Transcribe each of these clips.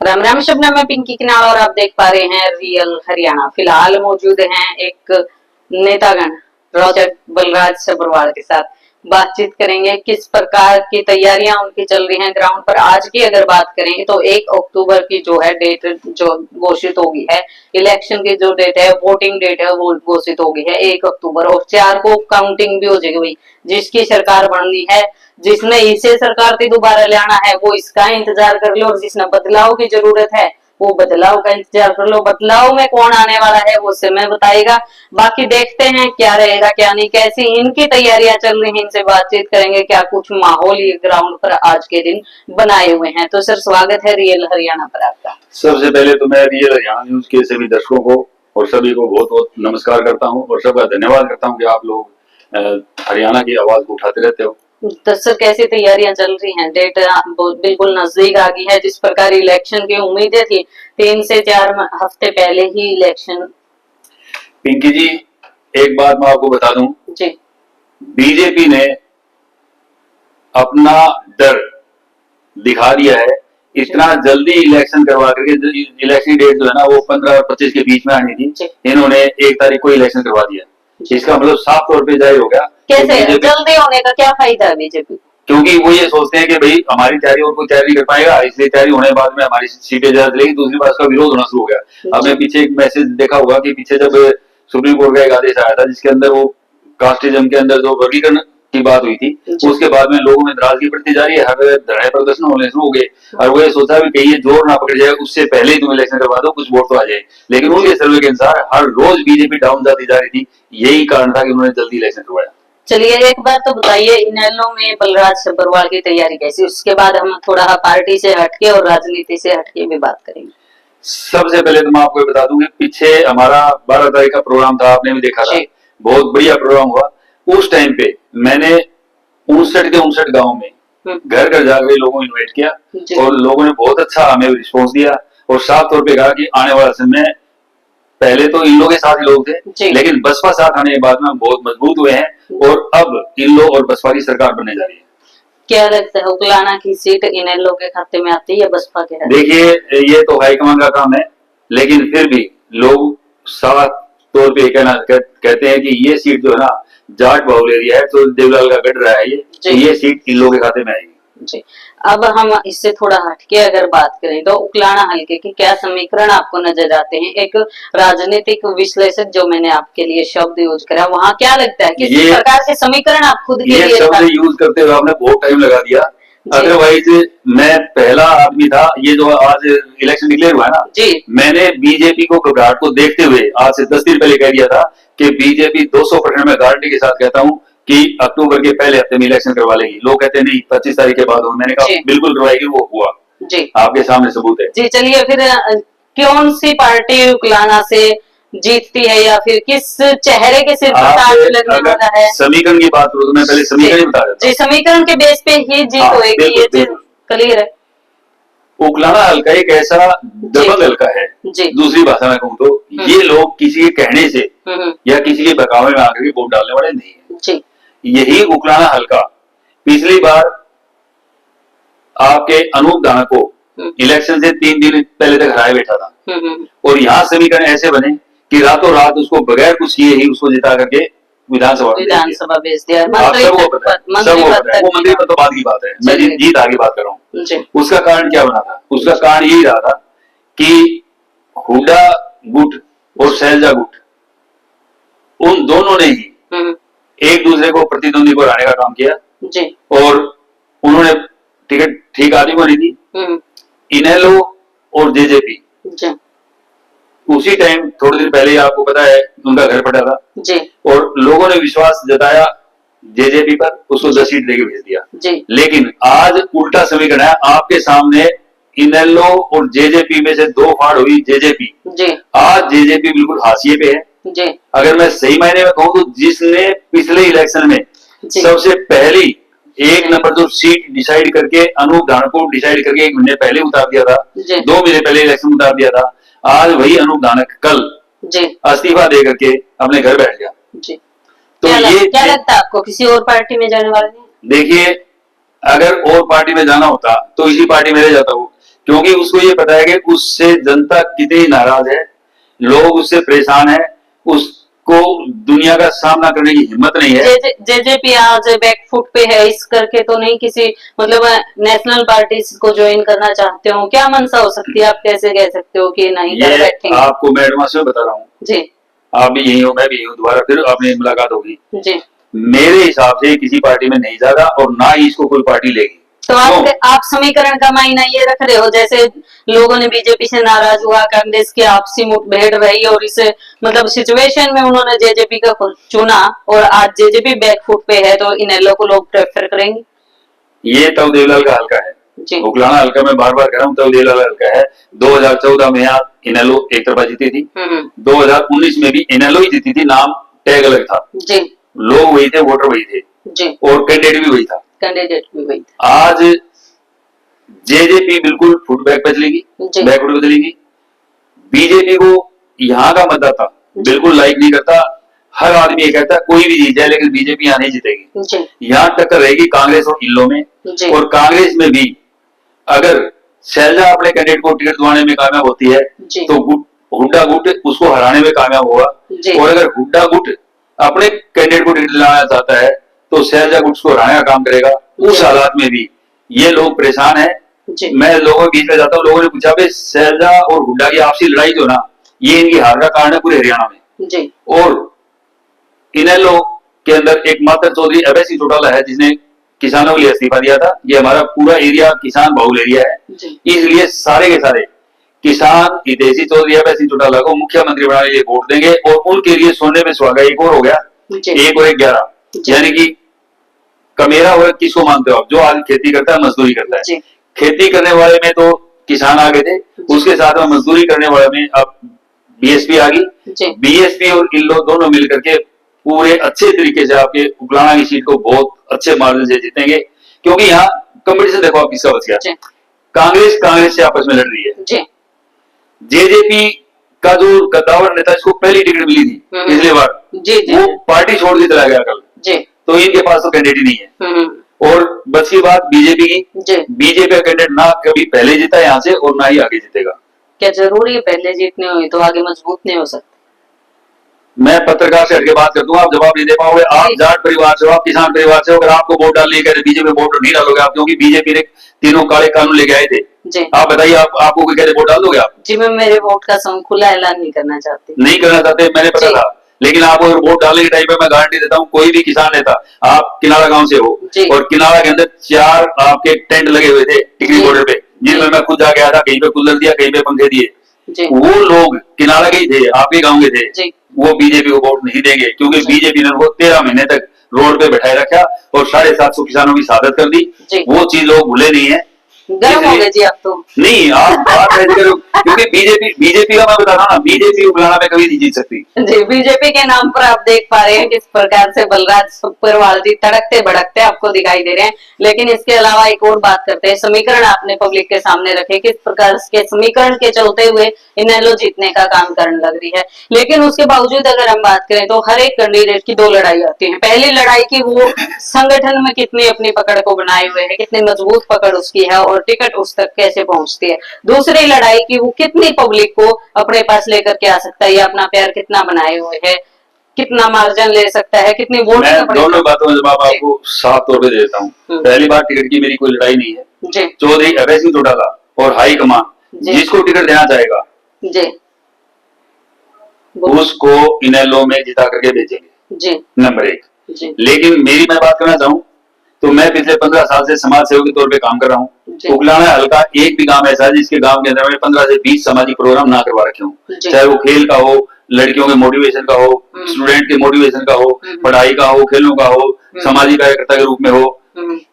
राम राम शबनम, मैं पिंकी किनाल और आप देख पा रहे हैं रियल हरियाणा। फिलहाल मौजूद हैं एक नेतागण प्रोजेक्ट बलराज सब्रवाल के साथ। बातचीत करेंगे किस प्रकार की तैयारियां उनकी चल रही हैं ग्राउंड पर। आज की अगर बात करें तो 1 अक्टूबर की जो है डेट जो घोषित होगी है, इलेक्शन की जो डेट है, वोटिंग डेट है, वो घोषित होगी है 1 अक्टूबर, और 4 को काउंटिंग भी हो जाएगी। भाई जिसकी सरकार बननी है, जिसने इसे सरकार से दोबारा लाना है, वो इसका इंतजार कर लो, और जिसने बदलाव की जरूरत है वो बदलाव का इंतजार कर लो। बदलाव में कौन आने वाला है वो समय बताएगा। बाकी देखते हैं क्या रहेगा क्या नहीं, कैसी इनकी तैयारियां चल रही हैं, इनसे बातचीत करेंगे। क्या कुछ माहौल ये ग्राउंड पर आज के दिन बनाए हुए हैं। तो सर, स्वागत है रियल हरियाणा पर आपका। सबसे पहले तो मैं रियल हरियाणा न्यूज के सभी दर्शकों को और सभी को बहुत बहुत नमस्कार करता हूं और सबका धन्यवाद करता हूं कि आप लोग हरियाणा की आवाज को उठाते रहते हो। तो सर, कैसी तैयारियां चल रही हैं? डेट बिल्कुल नजदीक आ गई है। जिस प्रकार इलेक्शन की उम्मीदें थी, 3 से 4 हफ्ते पहले ही इलेक्शन। पिंकी जी, एक बात मैं आपको बता दूं जी, बीजेपी ने अपना डर दिखा दिया है। इतना जल्दी इलेक्शन करवा करके, इलेक्शन डेट जो है ना वो 15 और 25 के बीच में आनी थी, इन्होंने 1 तारीख को इलेक्शन करवा दिया। इसका मतलब साफ तौर पे जाहिर हो गया। कैसे जल्दी होने का क्या फायदा है बीजेपी? क्योंकि वो ये सोचते हैं कि भाई हमारी तैयारी और कोई तैयारी नहीं कर पाएगा, इसलिए तैयारी होने के बाद में हमारी सीटें ज्यादा चलेगी। दूसरी बात, का विरोध होना शुरू हो गया। आपने पीछे एक मैसेज देखा होगा कि पीछे जब सुप्रीम कोर्ट का एक आदेश आया था जिसके अंदर वो कास्टिज्म के अंदर जो वर्गीकरण की बात हुई थी, उसके बाद में लोगों में नाराजगी बढ़ती जा रही है, हर धरने प्रदर्शन होने शुरू हो गए। और वो ये सोचा भी कहीं ये जोर ना पकड़ जाए, उससे पहले ही तुम इलेक्शन करवा दो, कुछ वोट तो आ जाए। लेकिन उनके सर्वे के अनुसार हर रोज बीजेपी डाउन जाती जा रही थी। यही कारण था कि उन्होंने जल्दी इलेक्शन करवाया। चलिए, एक बार तो बताइए, इनेलो में बलराज सब्रवाल की तैयारी कैसी? उसके बाद हम थोड़ा पार्टी से हटके और राजनीति से हटके भी बात करेंगे। सबसे पहले तो मैं आपको बता दूं कि पीछे हमारा 12 तारीख का प्रोग्राम था, आपने भी देखा था, बहुत बढ़िया प्रोग्राम हुआ। उस टाइम पे मैंने 59 के 59 गाँव में घर घर जाकर लोगों को इन्वाइट किया और लोगों ने बहुत अच्छा हमें रिस्पॉन्स दिया और साफ तौर पे कहा कि आने वाला समय, पहले तो इन लोगों के साथ ही लोग थे, लेकिन बसपा साथ आने के बाद में बहुत मजबूत हुए हैं और अब इन लोग और बसपा की सरकार बनने जा रही है। क्या लगता है, उकलाना की सीट इनेलो के खाते में आती है या बसपा के? देखिए, ये तो हाईकमान का काम है, लेकिन फिर भी लोग साफ तौर पे कहते हैं कि ये सीट जो है ना जाट बाहुल एरिया है, तो देवलाल का गढ़ रहा है ये सीट इन लोगों के खाते में आएगी। जी, अब हम इससे थोड़ा हटके अगर बात करें तो उकलाना हल्के के क्या समीकरण आपको नजर आते हैं? एक राजनीतिक विश्लेषक जो मैंने आपके लिए शब्द यूज करा, वहाँ क्या लगता है किस प्रकार के समीकरण आप खुद के लिए शब्द यूज करते हुए आपने बहुत टाइम लगा दिया। अदरवाइज मैं पहला आदमी था, ये जो आज इलेक्शन डिक्लेयर हुआ है ना जी, मैंने बीजेपी को घबराहट को देखते हुए आज से 10 दिन पहले कह दिया था कि बीजेपी 200% में गारंटी के साथ कहता हूँ कि अक्टूबर के पहले हफ्ते में इलेक्शन करवा लेगी। लोग कहते हैं नहीं 25 तारीख के बाद हो, मैंने कहा बिल्कुल करवाएगी, वो हुआ जी, आपके सामने सबूत है जी। चलिए फिर, कौन सी पार्टी उकलाना से जीतती है या फिर किस चेहरे के सिर पर ताज लगने वाला है? समीकरण की बात करो तो मैं पहले समीकरण बता देता हूं। जी, समीकरण के बेस पे ही जीत होगी, ये चीज क्लियर है। उकलाना हल्का एक ऐसा दबंग हल्का है, दूसरी भाषा में कहूँ तो ये लोग किसी के कहने से या किसी के बहकावे में आकर के वोट डालने वाले नहीं है। यही उकलाना हल्का पिछली बार आपके अनूप दाना को इलेक्शन से 3 दिन पहले तक हराया बैठा था और यहाँ समीकरण ऐसे बने कि रातों रात उसको बगैर कुछ किए ही उसको जिता करके विधानसभा भेज दिया। सबको पता है, वो मंत्री पद तो बाद की बात है, मैं जीत आगे बात कर रहा हूँ। उसका कारण क्या बना था? उसका कारण यही रहा था कि हुडा गुट और शैलजा गुट, उन दोनों ने ही एक दूसरे को प्रतिद्वंदी को हराने का काम किया और उन्होंने टिकट ठीक आदमी को नहीं दी। इनेलो और जेजेपी उसी टाइम थोड़े दिन पहले आपको पता है उनका घर फटा था जी, और लोगों ने विश्वास जताया जेजेपी पर, उसको 10 सीट देके भेज दिया जी। लेकिन आज उल्टा समीकरण है आपके सामने, इनेलो और जेजेपी में से 2 फाड़ हुई जेजेपी जी। आज जेजेपी बिल्कुल हाशिए पे है जी। अगर मैं सही मायने में कहूँ तो जिसने पिछले इलेक्शन में सबसे पहली 1 नंबर जो सीट डिसाइड करके अनूप धान को डिसाइड करके 1 महीने पहले उतार दिया था, 2 महीने पहले इलेक्शन उतार दिया था, आज वही अनूप धानक कल इस्तीफा दे करके अपने घर बैठ गया जी। तो क्या लगता है आपको, किसी और पार्टी में जाने वाले नहीं? देखिए, अगर और पार्टी में जाना होता तो इसी पार्टी में रह जाता हूँ, क्योंकि उसको ये पता है कि उससे जनता कितनी नाराज है, लोग उससे परेशान है, उसको दुनिया का सामना करने की हिम्मत नहीं है। जेजेपी आज बैकफुट पे है, इस करके तो नहीं किसी मतलब नेशनल पार्टी को ज्वाइन करना चाहते हो, क्या मंशा हो सकती है? आप कैसे कह सकते हो कि नहीं कर बैठेंगे? आपको मैं एडवांस में बता रहा हूँ जी, आप भी यही हो, मैं भी यही हूँ, दोबारा फिर आपने मुलाकात होगी जी। मेरे हिसाब से किसी पार्टी में नहीं जाएगा और ना ही इसको कोई पार्टी लेगी। तो आप समीकरण का मायना ये रख रहे हो जैसे लोगों ने बीजेपी से नाराज हुआ, कांग्रेस की आपसी मुठभेड़ रही और इस मतलब सिचुएशन में उन्होंने जेजेपी का चुना और आज जेजेपी बैकफुट पे है, तो इनेलो को लोग प्रेफर करेंगे? ये तब देवलाल का हल्का है, उकलाना हल्का, मैं बार बार कह रहा हूँ, तब देवलाल हल्का है। 2014 में यहाँ इनेलो एक तरफा जीती थी, 2019 में भी इनेलो ही जीती थी, नाम टैग अलग था, लोग वही थे, वोटर वही थे और कैंडिडेट भी वही था, आज जेजेपी बिल्कुल फुटबैक पे चलेगी, बैकवर्ड पे चलेगी। बीजेपी को यहाँ का मतदाता बिल्कुल लाइक नहीं करता, हर आदमी ये कहता है कोई भी जीत जाए लेकिन बीजेपी यहाँ नहीं जीतेगी। यहाँ टक्कर रहेगी कांग्रेस और इल्लो में, और कांग्रेस में भी अगर शैलजा अपने कैंडिडेट को टिकट दिलाने में कामयाब होती है तो हुड्डा गुट उसको हराने में कामयाब होगा, और अगर हुड्डा गुट अपने कैंडिडेट को टिकट दिलाना चाहता है तो शैलजा गुट को हराने का काम करेगा। उस हालात में भी ये लोग परेशान है। मैं लोगों के बीच में जाता हूँ, लोगों ने पूछा भाई शैलजा और हुड्डा की आपसी लड़ाई जो ना, ये इनकी हार का कारण है पूरे हरियाणा में। और इनेलो के अंदर एकमात्र चौधरी अभय सिंह चौटाला है जिसने किसानों के लिए इस्तीफा दिया था। ये हमारा पूरा एरिया किसान बहुल एरिया है, इसलिए सारे के सारे किसान हितैषी चौधरी अभय सिंह चौटाला को मुख्यमंत्री बनाने के लिए वोट देंगे। और उनके लिए सोने में सुहागा एक और हो गया, 1 और 11, यानी कि कमेरा वर्ग किसको मानते हो आप? जो आज खेती करता है, मजदूरी करता है। खेती करने वाले में तो किसान आ गए थे, उसके साथ में मजदूरी करने वाले में अब बीएसपी आ गई। बीएसपी और इल्लो दोनों मिलकर के पूरे अच्छे तरीके से आपके उकलाना की सीट को बहुत अच्छे मार्जिन से जीतेंगे, क्योंकि यहाँ कंपटीशन देखो आप किसका बच गया, कांग्रेस से आपस में लड़ रही है। जेजेपी का जो गद्दावर नेता इसको पहली टिकट मिली थी पिछली बार, वो पार्टी छोड़ के चला गया कल, तो इनके पास तो कैंडिडेट नहीं है। और बच की बात बीजेपी की, बीजेपी का कैंडिडेट ना कभी पहले जीता है यहाँ से और ना ही आगे जीतेगा। क्या जरूरी है पहले जीतने हुई तो आगे मजबूत नहीं हो सकते? मैं पत्रकार से हटके बात करता हूँ, आप जवाब नहीं दे पाओगे। आप जाट परिवार से हो, आप किसान परिवार से हो, अगर आपको वोट डालने के बीजेपी वोट नहीं डालोगे आप, क्योंकि बीजेपी ने तीनों काले कानून लेके आए थे। आप बताइए, आपको कोई कहते वोट डाल दोगे आप? जी, मैं मेरे वोट का खुला ऐलान नहीं करना चाहती। नहीं करना चाहते, मैंने पता था, लेकिन आप अगर वोट डालने के टाइम पे मैं गारंटी देता हूँ, कोई भी किसान नेता, आप किनारा गांव से हो और किनारा के अंदर 4 आपके टेंट लगे हुए थे टिकरी बॉर्डर पे, जिसमें मैं खुद जाके आया था, कहीं पे कूलर दिया, कहीं पे पंखे दिए। वो लोग किनारा के ही थे, आपके गाँव के थे, वो बीजेपी को वोट नहीं देंगे, क्योंकि बीजेपी ने उनको 13 महीने तक रोड पे बैठाए रखा और 750 किसानों की शहादत कर दी। वो चीज लोग भूले नहीं है। गर्म हो गए जी आप तो। नहीं, आप बात ऐसे करो, क्योंकि बीजेपी का मैं बता रहा हूँ ना, बीजेपी उकलाना में कभी नहीं जीत सकती। जी, बीजेपी के नाम पर आप देख पा रहे हैं किस प्रकार से बलराज सुब्रवाल जी तड़कते भड़कते आपको दिखाई दे रहे हैं। लेकिन इसके अलावा एक और बात करते हैं, समीकरण आपने पब्लिक के सामने रखे, किस प्रकार के समीकरण के चलते हुए इनेलो जीतने का काम करने लग रही है। लेकिन उसके बावजूद अगर हम बात करें तो हर एक कैंडिडेट की 2 लड़ाई आती है। पहली लड़ाई की वो संगठन में कितनी अपनी पकड़ को बनाए हुए है, कितनी मजबूत पकड़ उसकी है और टिकट उस तक कैसे पहुंचती है। दूसरी लड़ाई की वो कितनी पब्लिक को अपने पास लेकर के आ सकता है, या अपना प्यार कितना बनाए हुए है, कितना मार्जिन ले सकता है, कितनी वोट। मैं दोनों बातों में जवाब आपको साफ तौर पे देता हूँ। पहली बार टिकट की मेरी कोई लड़ाई नहीं है। चौधरी अभय सिंह चौटाला और हाई कमान जिसको टिकट देना चाहेगा उसको इनेलो में जिता करके भेजेंगे, नंबर 1। लेकिन मेरी मैं बात करना चाहूँ तो मैं पिछले 15 साल से समाज सेवक के तौर पे काम कर रहा हूँ। उकलाना हल्का एक भी गांव ऐसा है जिसके गांव के अंदर मैंने 15 से 20 सामाजिक प्रोग्राम ना करवा रखे हूँ, चाहे वो खेल का हो, लड़कियों के मोटिवेशन का हो, स्टूडेंट के मोटिवेशन का हो, पढ़ाई का हो, खेलों का हो, सामाजिक कार्यकर्ता के रूप में हो,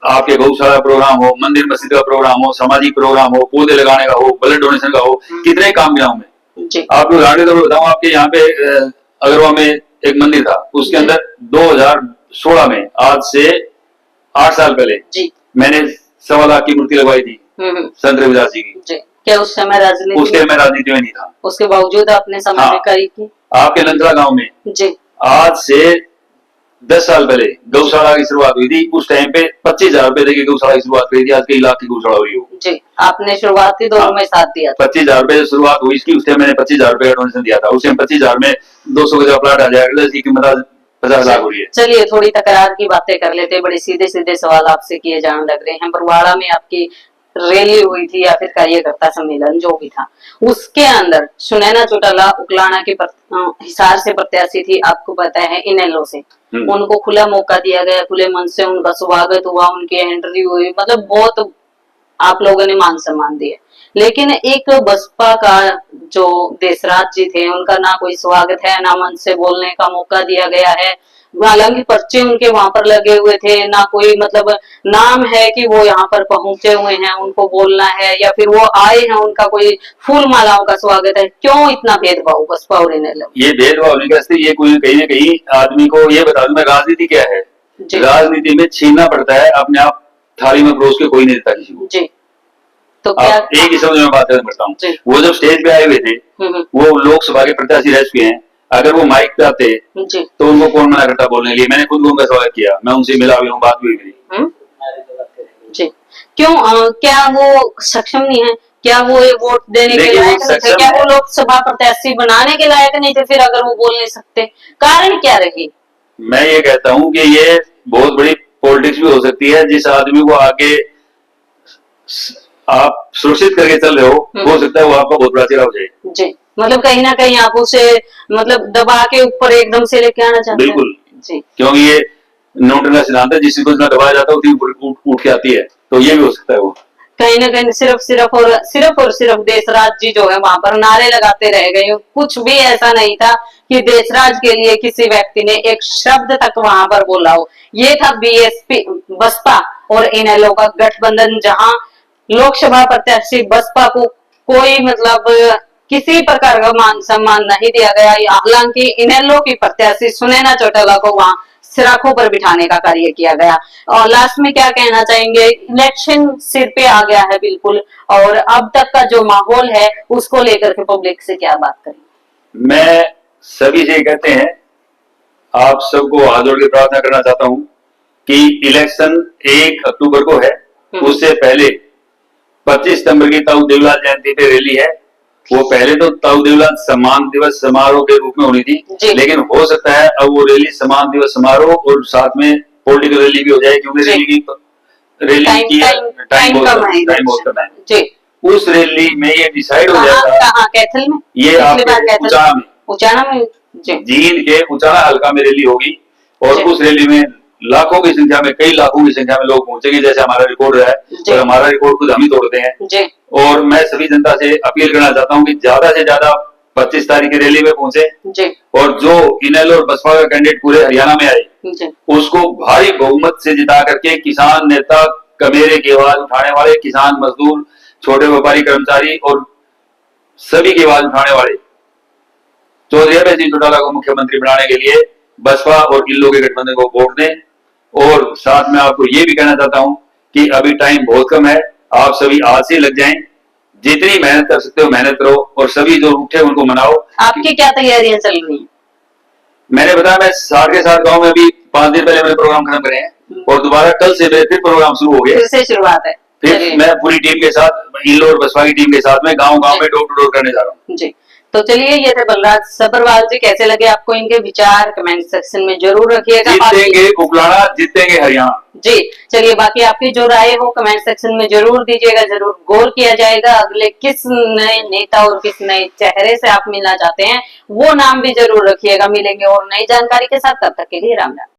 आपके गौशाला प्रोग्राम हो, मंदिर मस्जिद का प्रोग्राम हो, सामाजिक प्रोग्राम हो, पौधे लगाने का हो, ब्लड डोनेशन का हो, कितने काम किया हूँ मैं। आपको उदाहरण के तौर पर बताऊँ, आपके यहाँ पे अगरवा में एक मंदिर था, उसके अंदर 2016 में, आज से 8 साल पहले मैंने 1.25 लाख की मूर्ति लगवाई थी संत रविदास जी की। क्या उस समय राजनीति में नहीं था, उसके बावजूद आपने सामाजिक कार्य की? आपके लंदरा गांव में आज से 10 साल पहले गौशाला की शुरुआत हुई थी, उस टाइम पे 25,000 रुपए देके गौशाला की शुरुआत करी थी, आज कई लाख की गौशाला हुई हो। जी, आपने शुरुआती दौर में साथ दिया था। 25,000 रुपए से शुरुआत हुई इसकी, उस टाइम मैंने 25,000 रुपए का डोनेशन दिया था। उस टाइम 25,000 में 200 गज का प्लाट आ जाएगा, इसकी कीमत आज 50 लाख हो रही है। चलिए थोड़ी तकरार की बातें कर लेते हैं, बड़े सीधे सीधे सवाल आपसे किए जाने लग रहे हैं। बरवाड़ा में आपकी रैली हुई थी या फिर कार्यकर्ता सम्मेलन जो भी था, उसके अंदर सुनैना चौटाला उकलाना के हिसार से प्रत्याशी थी, आपको पता है इनेलो से, उनको खुला मौका दिया गया, खुले मन से उनका स्वागत हुआ, उनकी एंट्री हुई, मतलब बहुत आप लोगों ने मान सम्मान दिया। लेकिन एक बसपा का जो देशराज जी थे, उनका ना कोई स्वागत है, ना मन से बोलने का मौका दिया गया है, हालांकि पर्चे उनके वहां पर लगे हुए थे, ना कोई मतलब नाम है कि वो यहाँ पर पहुंचे हुए हैं, उनको बोलना है या फिर वो आए हैं, उनका कोई फूल मालाओं का स्वागत है। क्यों इतना भेदभाव बसपा और इनेलो? ये भेदभाव नहीं करते, ये कोई कहीं ना कहीं आदमी को ये बता दूं मैं, राजनीति क्या है। राजनीति में छीनना पड़ता है, अपने आप थाली में परोस के कोई नहीं देता किसी को। जी। तो क्या एक ही शब्द में बात करता हूँ, वो जब स्टेज पे आए हुए थे, वो लोकसभा के प्रत्याशी रह चुके हैं, अगर वो माइक पे आते तो उनको कौन मना करता बोलने के लिए। मैंने खुद उनका स्वागत किया, मैं उनसे मिला भी हूँ, बात भी हुई जी। क्यों क्या वो सक्षम नहीं है? क्या वो वोट देने के लायक नहीं थे? क्या वो लोकसभा प्रत्याशी बनाने के लायक नहीं थे? फिर अगर वो बोल नहीं सकते, कारण क्या रही? मैं ये कहता हूँ कि ये बहुत बड़ी पॉलिटिक्स भी हो सकती है। जिस आदमी को आगे आप सुरक्षित करके चल रहे हो सकता है वो आपका बहुत बड़ा चेहरा हो जाए। जी, मतलब कहीं ना कहीं आप उसे मतलब दबा के ऊपर एकदम से लेके आना चाहते हैं। बिल्कुल जी, क्योंकि ये न्यूटन का सिद्धांत है, जिस चीज को जितना दबाया जाता है उतनी उठ के आती है, तो ये भी हो सकता है। वो कहीं ना कहीं सिर्फ और सिर्फ देशराज जी जो है वहां पर नारे लगाते रह गए, कुछ भी ऐसा नहीं था कि देशराज के लिए किसी व्यक्ति ने एक शब्द तक वहां पर बोला हो। ये था बीएसपी बसपा और इनेलो का गठबंधन, जहां लोकसभा प्रत्याशी बसपा को कोई मतलब किसी प्रकार का मान सम्मान नहीं दिया गया। हालांकि इनेलो की प्रत्याशी सुनैना चौटाला को वहां सिराखों पर बिठाने का कार्य किया गया। और लास्ट में क्या कहना चाहेंगे? इलेक्शन सिर पे आ गया है बिल्कुल, और अब तक का जो माहौल है उसको लेकर के पब्लिक से क्या बात करें? मैं सभी से कहते हैं, आप सबको हाथ जोड़ के प्रार्थना करना चाहता हूं कि इलेक्शन 1 अक्टूबर को है, उससे पहले 25 सितंबर की ताऊ देवलाल जयंती पे रैली है। वो पहले तो ताऊ देवलाल सम्मान दिवस समारोह के रूप में होनी थी, लेकिन हो सकता है अब वो रैली सम्मान दिवस समारोह और साथ में पॉलिटिकल रैली भी हो जाए, क्योंकि रैली की टाइम बहुत कम है। उस रैली में ये डिसाइड हो जाएगा, कैथल में, ये उचाना में जींद के उचाना हल्का में रैली होगी, और उस रैली में लाखों की संख्या में, कई लाखों की संख्या में लोग पहुंचेंगे, जैसे हमारा रिकॉर्ड रहा है, और हमारा रिकॉर्ड खुद हम ही तोड़ते हैं। और मैं सभी जनता से अपील करना चाहता हूं कि ज्यादा से ज्यादा 25 तारीख की रैली में पहुंचे, और जो इनेलो और बसपा का कैंडिडेट पूरे हरियाणा में आए उसको भारी बहुमत से जिता करके किसान नेता, कमेरे की आवाज उठाने वाले, किसान मजदूर, छोटे व्यापारी, कर्मचारी और सभी की आवाज उठाने वाले चौधरी अभय सिंह चौटाला को मुख्यमंत्री बनाने के लिए बसपा और इनेलो के गठबंधन को वोट दें। और साथ में आपको ये भी कहना चाहता हूं कि अभी टाइम बहुत कम है, आप सभी आज से लग जाएं, जितनी मेहनत कर सकते हो मेहनत करो, और सभी जो उठे उनको मनाओ। आपकी क्या तैयारियां चल रही हैं? मैंने बताया, मैं 7 के 7 गाँव में अभी 5 दिन पहले मैंने प्रोग्राम खत्म करे हैं, और दोबारा कल से मेरे फिर प्रोग्राम शुरू हो गए, फिर से शुरुआत है। फिर मैं पूरी टीम के साथ, इनेलो और बसपा की टीम के साथ में गाँव गाँव में डोर टू डोर करने जा रहा हूँ। जी, तो चलिए, ये थे बलराज सब्रवाल जी। कैसे लगे आपको इनके विचार? कमेंट सेक्शन में जरूर रखिएगा। जीतेंगे उकलाना, जीतेंगे हरियाणा। जी, चलिए, बाकी आपकी जो राय हो कमेंट सेक्शन में जरूर दीजिएगा, जरूर गौर किया जाएगा। अगले किस नए नेता और किस नए चेहरे से आप मिलना चाहते हैं वो नाम भी जरूर रखिएगा। मिलेंगे और नई जानकारी के साथ, तब तक के लिए राम राम।